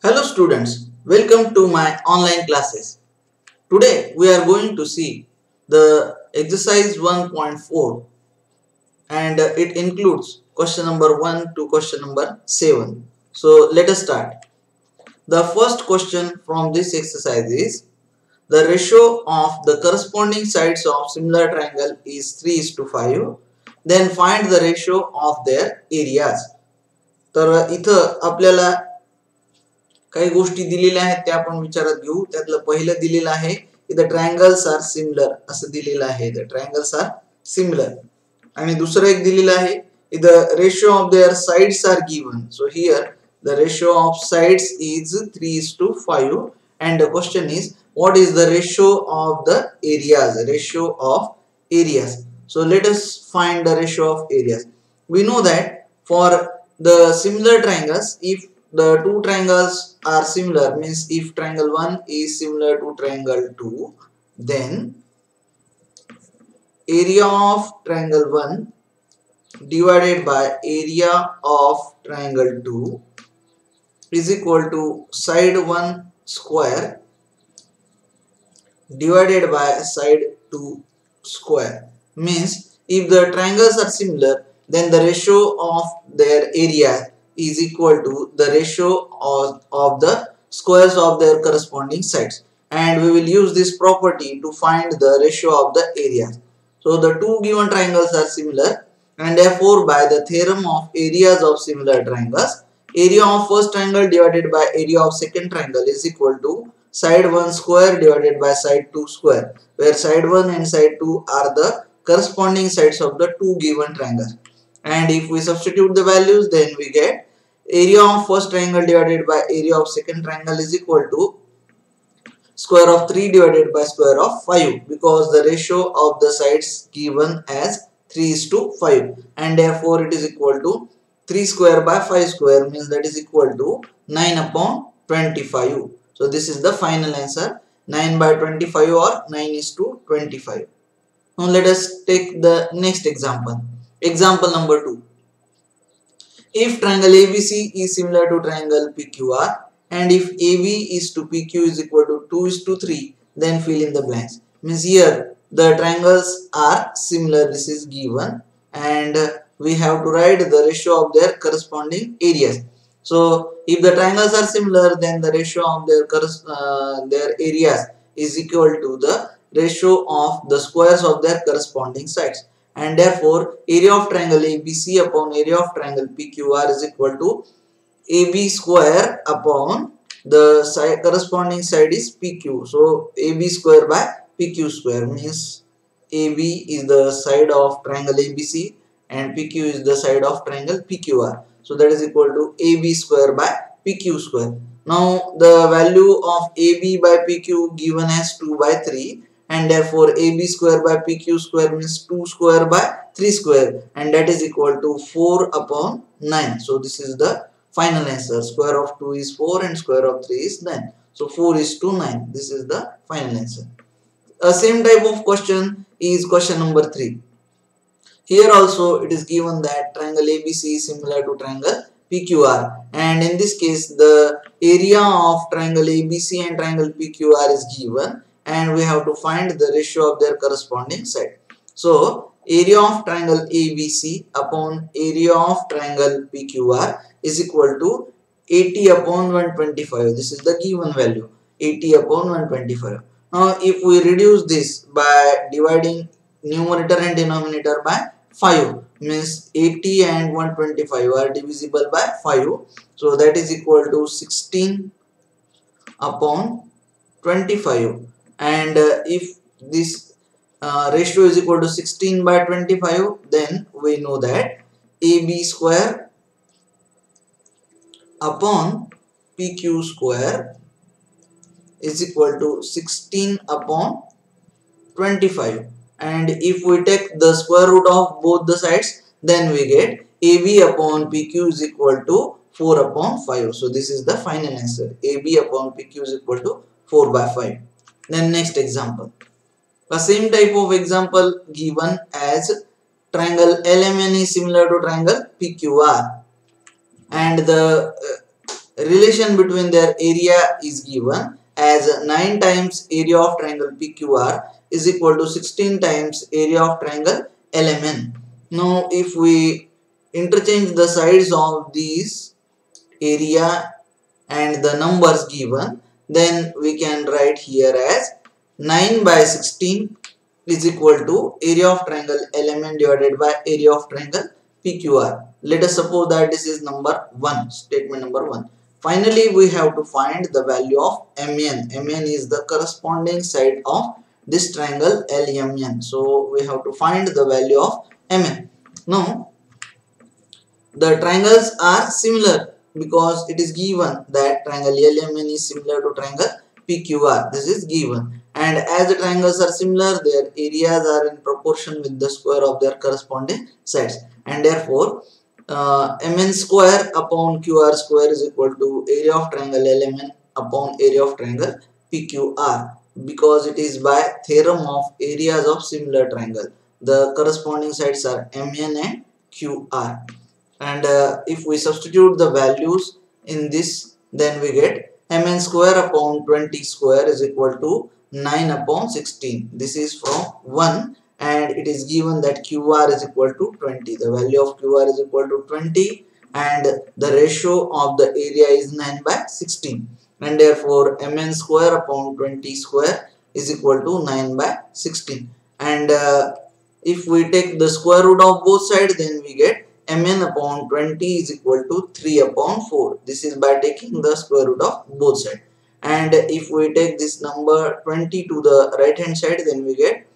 Hello students, welcome to my online classes. Today we are going to see the exercise 1.4 and it includes question number 1 to question number 7. So let us start. The first question from this exercise is the ratio of the corresponding sides of similar triangle is 3:5. Then find the ratio of their areas. तर इथं आपल्याला काही गोष्टी दिलेल्या आहेत त्या आपण विचारात घेऊ. त्यातलं पहिलं दिलेलं आहे की द ट्रायंगल्स आर सिमिलर असं दिलेलं आहे. The triangles are similar. आणि दुसरं एक दिलेलं आहे की the ratio of their sides are given. So here the ratio of sides is 3:5 and the question is what is the ratio of the areas? Ratio of areas. So let us find the ratio of areas. We know that for the similar triangles, if the two triangles are similar, means if triangle 1 is similar to triangle 2, then area of triangle 1 divided by area of triangle 2 is equal to side 1 square divided by side 2 square. Means if the triangles are similar, then the ratio of their area is equal to the ratio of the squares of their corresponding sides, and we will use this property to find the ratio of the areas. So the two given triangles are similar, and therefore by the theorem of areas of similar triangles, area of first triangle divided by area of second triangle is equal to side 1 square divided by side 2 square, where side 1 and side 2 are the corresponding sides of the two given triangles. And if we substitute the values, then we get area of first triangle divided by area of second triangle is equal to square of 3 divided by square of 5, because the ratio of the sides given as 3:5, and therefore it is equal to 3 square by 5 square, means that is equal to 9/25. So this is the final answer, 9/25 or 9:25. Now let us take the next example. Example number 2. If triangle ABC is similar to triangle PQR, and if AB is to PQ is equal to 2:3, then fill in the blanks. Means here the triangles are similar, this is given, and we have to write the ratio of their corresponding areas. So if the triangles are similar, then the ratio of their areas is equal to the ratio of the squares of their corresponding sides, and therefore area of triangle ABC upon area of triangle PQR is equal to AB square upon the corresponding side is PQ. So AB square by PQ square, means AB is the side of triangle ABC and PQ is the side of triangle PQR. So that is equal to AB square by PQ square. Now the value of AB by PQ given as 2/3, and therefore AB square by PQ square means 2 square by 3 square, and that is equal to 4/9. So this is the final answer. Square of 2 is 4 and square of 3 is 9. So 4:9. This is the final answer. Same type of question is question number 3. Here also it is given that triangle ABC is similar to triangle PQR, and in this case the area of triangle ABC and triangle PQR is given, and we have to find the ratio of their corresponding side. So area of triangle ABC upon area of triangle PQR is equal to 80/125. This is the given value, 80/125. Now if we reduce this by dividing numerator and denominator by 5, means 80 and 125 are divisible by 5, so that is equal to 16/25, and if this ratio is equal to 16/25, then we know that AB square upon PQ square is equal to 16/25, and if we take the square root of both the sides, then we get AB upon PQ is equal to 4/5. So this is the final answer, AB upon PQ is equal to 4/5. Then next example, the same type of example given as triangle LMN is similar to triangle PQR, and the relation between their area is given as 9 times area of triangle PQR is equal to 16 times area of triangle LMN. Now if we interchange the sides of these area and the numbers given, then we can write here as 9 by 16 is equal to area of triangle LMN divided by area of triangle PQR. Let us suppose that this is number 1, statement number 1. Finally, we have to find the value of MN. MN is the corresponding side of this triangle LMN. So, we have to find the value of MN. Now, the triangles are similar because it is given that triangle LMN is similar to triangle PQR. This is given, and as the triangles are similar, their areas are in proportion with the square of their corresponding sides, and therefore MN square upon QR square is equal to area of triangle LMN upon area of triangle PQR, because it is by theorem of areas of similar triangle. The corresponding sides are MN and QR. And if we substitute the values in this, then we get mn square upon 20 square is equal to 9 upon 16. This is from 1, and it is given that QR is equal to 20. The value of QR is equal to 20, and the ratio of the area is 9 by 16, and therefore mn square upon 20 square is equal to 9 by 16. And if we take the square root of both sides, then we get mn upon 20 is equal to 3 upon 4. This is by taking the square root of both sides. And if we take this number 20 to the right hand side, then we get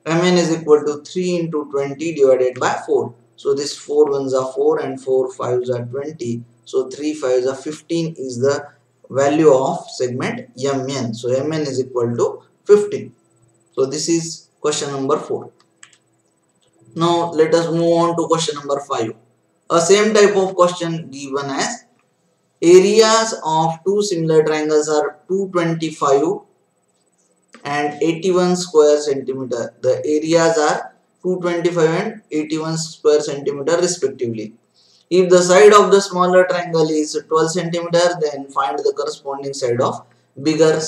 mn is equal to 3 into 20 divided by 4. So this 4 ones are 4 and 4 5s are 20. So 3 5s are 15 is the value of segment MN. So MN is equal to 15. So this is question number 4. Now let us move on to question number 5. A same type of question given as areas of two similar triangles are 225 and 81 square centimeter. The areas are 225 and 81 square centimeter respectively. If the side of the smaller triangle is 12 centimeter, then find the corresponding side of bigger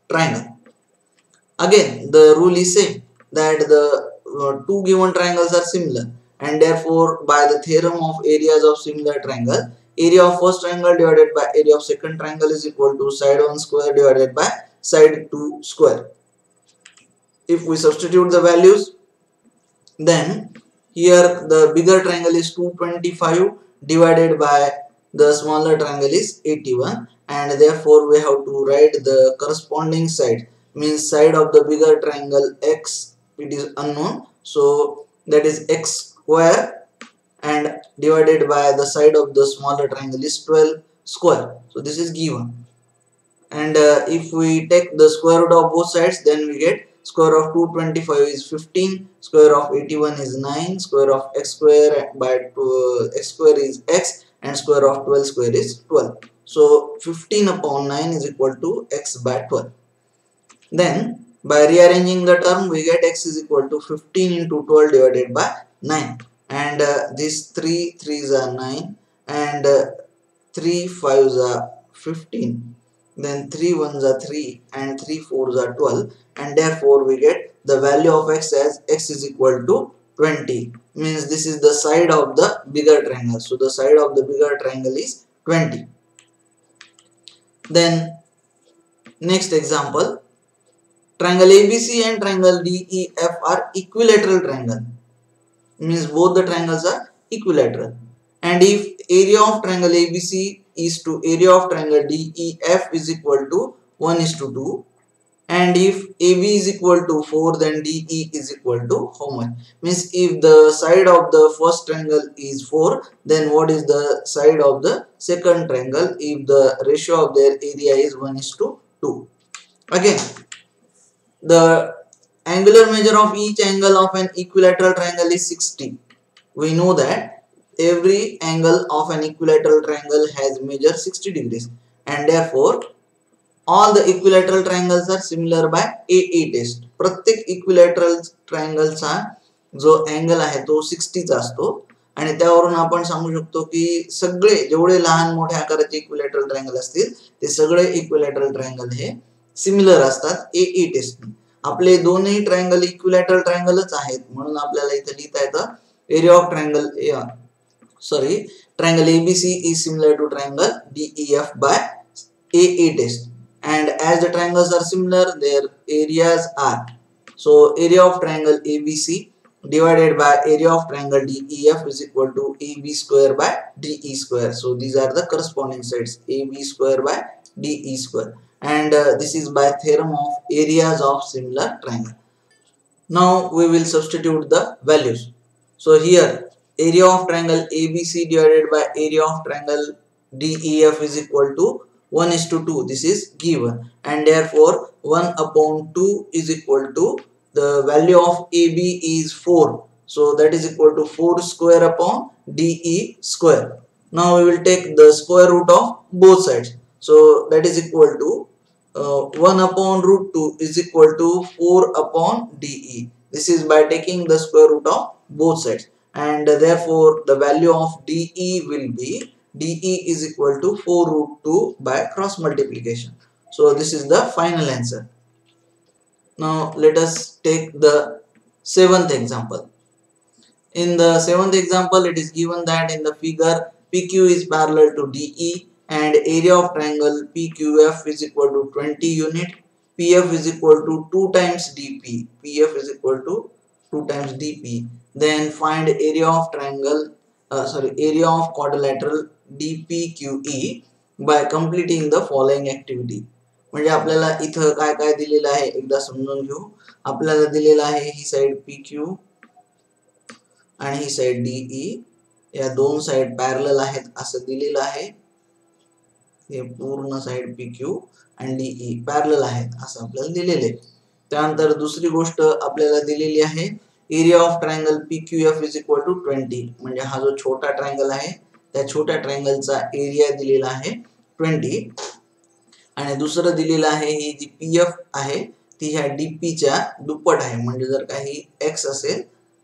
triangle. Again, the rule is same, that the two given triangles are similar, and therefore by the theorem of areas of similar triangle, area of first triangle divided by area of second triangle is equal to side 1 square divided by side 2 square. If we substitute the values, then here the bigger triangle is 225 divided by the smaller triangle is 81, and therefore we have to write the corresponding side, means side of the bigger triangle x, it is unknown, so that is x square, and divided by the side of the smaller triangle is 12 square. So this is given, and if we take the square root of both sides, then we get square of 225 is 15, square of 81 is 9, square of x square by x square is x, and square of 12 square is 12. So 15 upon 9 is equal to x by 12. Then by rearranging the term, we get x is equal to 15 into 12 divided by 9, and these 3 3s are 9, and 3 5s are 15, then 3 1s are 3, and 3 4s are 12, and therefore we get the value of x as x is equal to 20, means this is the side of the bigger triangle. So the side of the bigger triangle is 20. Then next example, triangle ABC and triangle DEF are equilateral triangle, means both the triangles are equilateral, and if area of triangle ABC is to area of triangle DEF is equal to 1:2, and if AB is equal to 4, then DE is equal to how much? Means if the side of the first triangle is 4, then what is the side of the second triangle if the ratio of their area is 1:2? Again, the angular measure of each angle of an equilateral triangle is 60. We know that every angle of an equilateral triangle has measure 60 degrees, and therefore all the equilateral triangles are similar by AA test. प्रत्येक equilateral triangles चा जो angle आहे तो 60 चा असतो, आणि त्यावरून आपण सांगू शकतो की सगळे जेवढे लहान मोठ्या आकाराचे इक्विलॅटरल ट्रायंगल असतील ते सगळे इक्विलॅटरल ट्रायंगल हे सिमिलर असतात एई टेस्टने. आपले दोन्ही ट्रायंगल इक्विलॅटरल ट्रायंगलच आहेत म्हणून आपल्याला इथे लिहिता येतं area of triangle triangle ABC is similar to triangle DEF by AE test, and as the triangles are similar their areas are, so area of triangle ABC divided by area of triangle DEF is equal to AB square by DE square. So these are the corresponding sides, AB square by DE square, and this is by theorem of areas of similar triangle. Now we will substitute the values. So here area of triangle ABC divided by area of triangle DEF is equal to 1:2. This is given, and therefore 1 upon 2 is equal to the value of AB is 4. So that is equal to 4 square upon DE square. Now we will take the square root of both sides. So that is equal to 1 upon root 2 is equal to 4 upon DE. This is by taking the square root of both sides, and therefore the value of DE will be DE is equal to 4 root 2 by cross multiplication. So this is the final answer. Now let us take the seventh example. In the seventh example, it is given that in the figure PQ is parallel to DE and area of triangle PQF is equal to 20 unit. PF is equal to 2 times DP. PF is equal to 2 times DP. Then find area of triangle, area of quadrilateral DPQE by completing the following activity. म्हणजे आपल्याला इथं काय काय दिलेलं आहे एकदा समजून घेऊ. आपल्याला दिलेलं आहे ही साइड PQ आणि ही साइड DE, या दोन साइड पॅरलल आहेत असं दिलेलं आहे. हे पूर्ण साइड PQ आणि DE पॅरलल आहेत असं आपल्याला दिलेले आहे. त्यानंतर दुसरी गोष्ट आपल्याला दिलेली आहे area of triangle PQF is equal to 20. म्हणजे हा जो छोटा ट्रायंगल आहे त्या छोट्या ट्रायंगलचा एरिया दिलेला आहे 20, आणि दुसरं दिलेलं आहे ही जी PF आहे ती ह्या DP च्या दुप्पट आहे. म्हणजे जर काही x असेल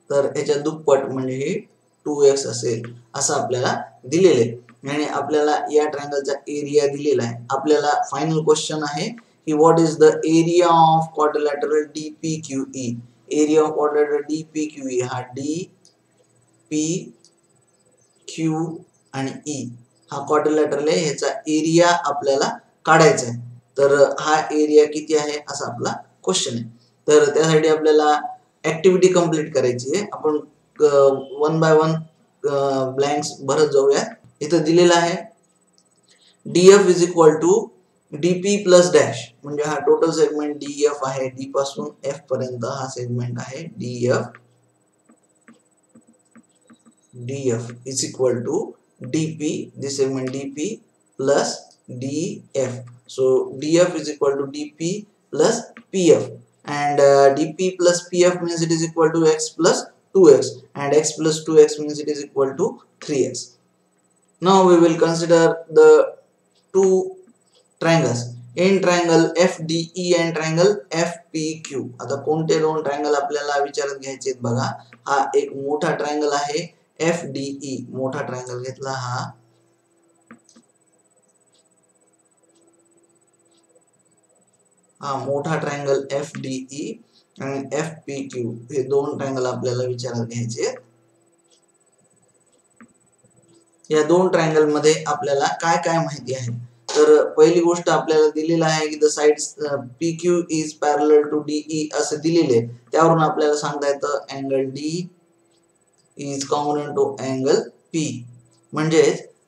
तर याच्या दुप्पट म्हणजे हे 2x असेल असं आपल्याला दिलेले आहे, आणि आपल्याला या ट्रायंगलचा एरिया दिलेला आहे. आपल्याला फायनल क्वेश्चन आहे की what is the area of quadrilateral DPQE. Area of quadrilateral DPQE हा DP Q आणि E हा क्वाड्रिलॅटरल आहे, ह्याचा एरिया आपल्याला काढायचा आहे. तर हा एरिया किती आहे असा आपला क्वेश्चन आहे. तर त्यासाठी आपल्याला ऍक्टिव्हिटी कंप्लीट करायची आहे. आपण 1 बाय 1 ब्लँक्स भरत जाऊया. इथं दिलेलं आहे DF is equal to DP plus dash, म्हणजे हा टोटल सेगमेंट DF आहे. D पासून F पर्यंत हा सेगमेंट आहे DF is equal to DP, this segment DP plus DF. So DF is equal to DP plus PF, and DP plus PF means it is equal to x plus 2x, and x plus 2x means it is equal to 3x. Now we will consider the two triangles in triangle FDE and triangle FPQ. आता कोणते दोन triangle आपल्याला विचारात घ्यायचे आहेत बघा. हा एक मोठा ट्रायंगल आहे FDE, मोठा ट्रायंगल घेतला हा मोठा ट्रायंगल FDE आणि FPQ हे दोन ट्रायंगल आपल्याला विचारात घ्यायचे आहेत. या दोन ट्रायंगल मध्ये आपल्याला काय काय माहिती आहे. तर पहिली गोष्ट आपल्याला दिलेला आहे की the sides PQ is parallel to DE असं दिलेले, त्यावरून आपल्याला सांगता येतं angle D is congruent to angle P, म्हणजे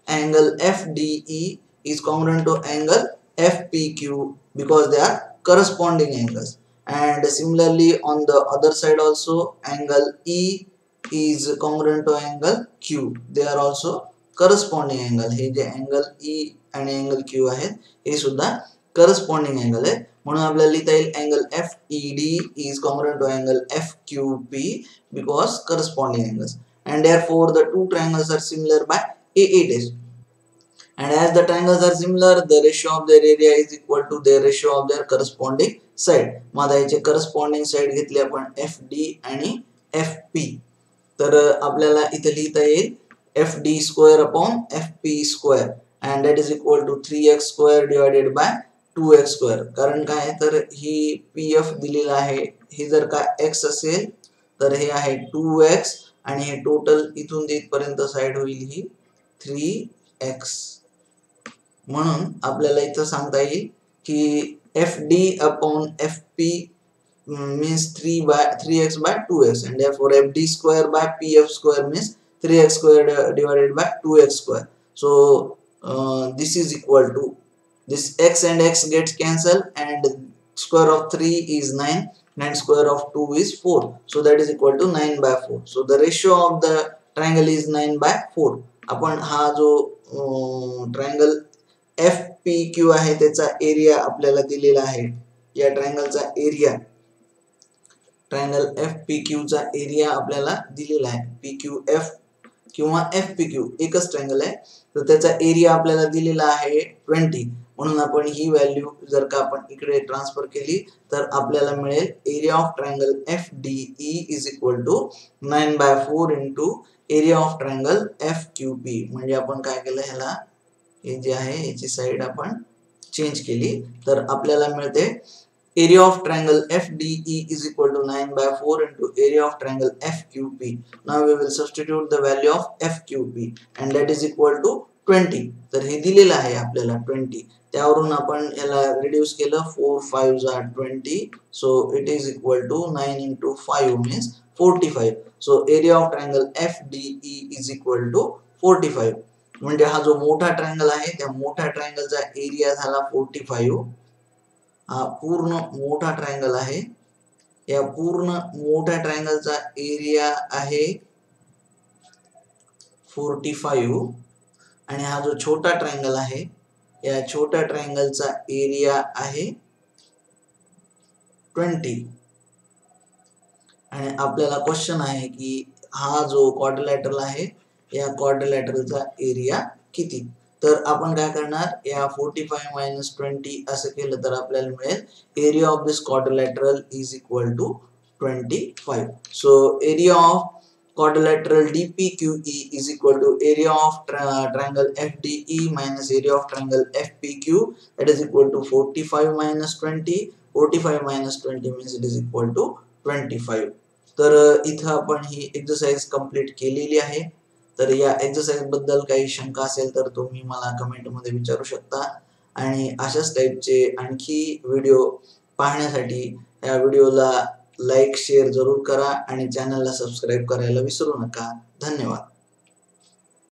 angle FDE is congruent to angle FPQ because they are corresponding angles. And similarly on the other side also angle E is congruent to angle Q, they are also corresponding angle. हे जे angle E आणि angle Q आहेत हे सुद्धा corresponding angle आहे. म्हणून आपल्याला लिहिता येईल angle FED is congruent to angle FQP because corresponding angles, and therefore the two triangles are similar by AA test. And as the triangles are similar, the ratio of their area is equal to their ratio of their corresponding side. माझा याचे corresponding side घेतले आपण FD आणि FP. तर आपल्याला इथे लिहिता येईल FD square upon FP square and that is equal to 3x square divided by 2x square. कारण काय तर ही PF दिलेला आहे, हे जर का x असेल तर हे आहे 2x आणि हे टोटल इथून इथपर्यंत साइड होईल ही 3x. म्हणून आपल्याला इथं सांगता येईल की FD upon FP means 3x by 2x and therefore FD square by PF square means 3x square divided by 2x square. So this is equal to, this x and x gets cancelled and square of 3 is 9 and square of 2 is 4. So that is equal to 9 by 4. So the ratio of the triangle is 9 by 4. आपण हा जो triangle FPQ आहे त्याचा area आपल्याला दिलेला आहे. या ट्रायंगलचा area, triangle FPQ चा एरिया आपल्याला दिलेला आहे. PQF किंवा FPQ एकच ट्रायंगल आहे, तर त्याचा एरिया आपल्याला दिलेला आहे 20. म्हणून आपण ही व्हॅल्यू जर का आपण इकडे ट्रान्सफर केली तर आपल्याला मिळेल area of triangle FDE is equal to 9 by 4 into area of triangle FQP. म्हणजे आपण काय केलं, ह्याला हे जे आहे याची साइड आपण चेंज केली तर आपल्याला मिळते area of triangle FDE is equal to 9 by 4 into area of triangle FQP. Now we will substitute the value of FQP and that is equal to 20. तर हे दिलेलं आहे आपल्याला 20. त्यावरून आपण याला रिड्यूस केलं, 4 5s are 20. So it is equal to 9 into 5 means 45. So area of triangle FDE is equal to 45. म्हणजे हा जो मोठा ट्रायंगल आहे त्या मोठ्या ट्रायंगलचा एरिया झाला 45. हा पूर्ण मोठा ट्रायंगल आहे, या पूर्ण मोठ्या ट्रायंगलचा एरिया आहे 45 आणि हा जो छोटा ट्रायंगल आहे या छोट्या ट्रायंगलचा एरिया आहे 20. आणि आपल्याला क्वेश्चन आहे की हा जो क्वाड्रिलॅटरल आहे या क्वाड्रिलॅटरलचा एरिया किती. तर आपण काय करणार, या 45 minus 20 असं केलं तर आपल्याला मिळेल area of this quadrilateral is equal to 25. So area of quadrilateral DPQE is equal to area of triangle FDE minus area of triangle FPQ, that is equal to 45 minus 20. 45 minus 20 means it is equal to 25. तर इथं आपण ही exercise complete केलेली आहे. तर या exercise बद्दल काही शंका असेल तर तुम्ही मला कमेंट मध्ये विचारू शकता आणि अशाच टाइपचे आणखी व्हिडिओ पाहण्यासाठी या व्हिडिओला लाईक शेअर जरूर करा आणि चॅनलला सबस्क्राईब करायला विसरू नका. धन्यवाद.